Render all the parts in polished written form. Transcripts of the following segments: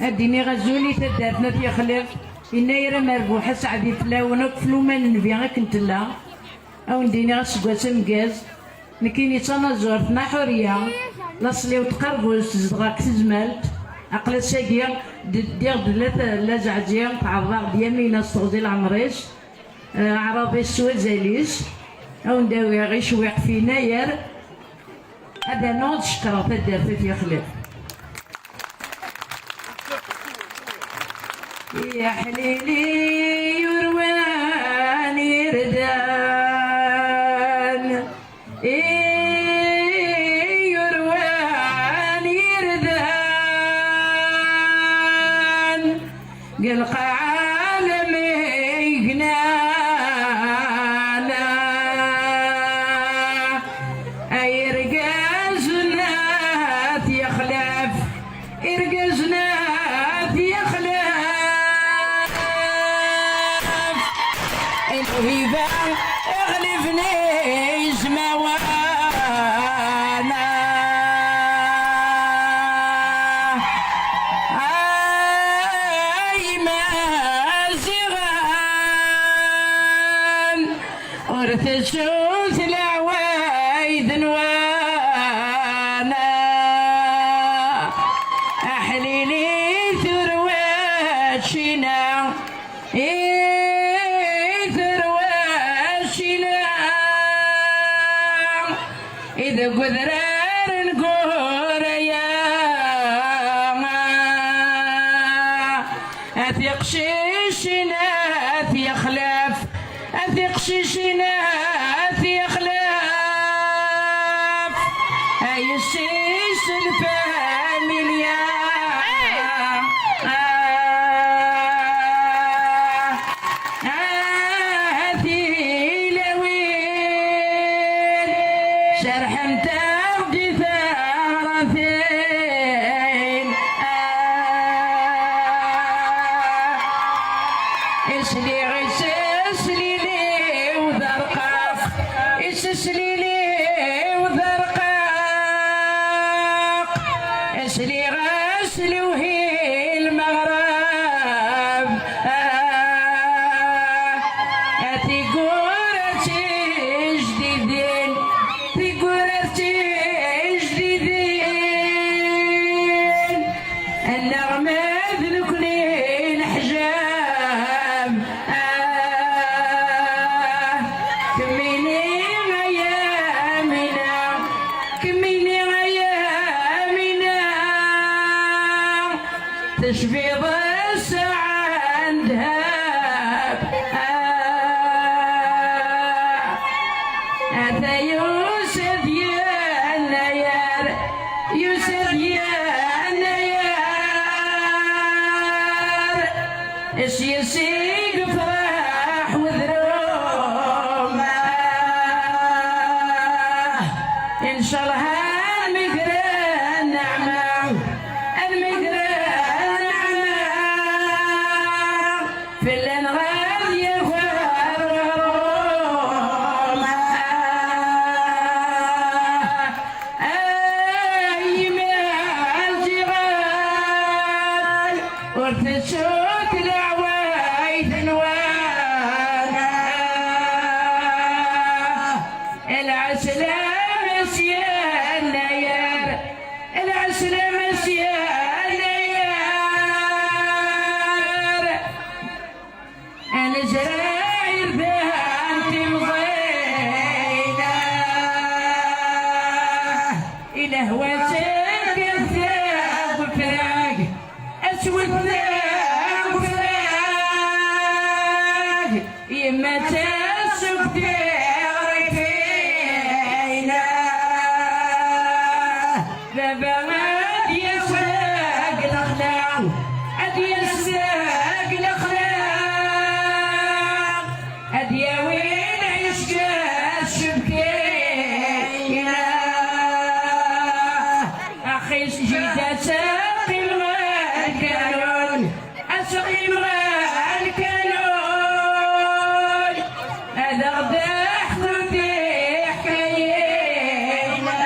اديني غزولي تدارتنا في خلف إنا يرى مربوحة سعدي فلاونا كفلوما النبي غا كنت لا أو نديني غاسكواس مكاز نكيني تنازورتنا حرية لاصلي وتقربوز تزدغاك تزمالت عقلت ساقيا دير لا زعزيا تعرض ديامينا استغزي العمريس عربي السوا زاليس أو نداوي غي شويق فينا يار هذا نوض شكرا تدارت في خلف يا حليلي يرواني ردان يرواني ردان قلق عالمي قنانا يرقزنات يخلف يرقزنات يخلف الهبة اغلفني زموانا اي مازغان ورث الشوث العوايد نوانا احليلي ثروات شنا إذا قدران نقول يا أثق شيشنا أثي خلاف أثق شيشنا أثي خلاف أي الشيش الفاميليا شرح تبدي ثارتين اسلي غسسلي لي وذرقاق اسسلي لي وذرقاق اسلي غسلي وهي المغرب أتي قورتي جديدين النغمة ذنكني الحجاب كميني غيامنا كميني غيامنا تشبيض الساعة ذهب هذا يوسف يا النيار يوسف يا اش يسيق فرح وذروم ان شاء الله المقرى النعمة المقرى النعمة في الانغار يغروم اي مال جغال ورثشوت العوايد نوانا العسلة مسيانا يار العسلة مسيانا يار الجراير بانت مضينا إلى هواتك الثاب فراق أسود ثاب فراق يما تسوق فينا بابا غاد يساق الأخلاق أد يساق الأخلاق أد يا وين عشق الشبكينا أخي جيت ساقي الكانون أسقي الكانون هذا غدا حضرتي حكاينا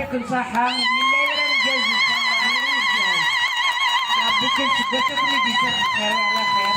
يعطيكم صحة يلا يرى الجاز إن شاء الله. ربي كنت تقول لي بيتر خير على خير.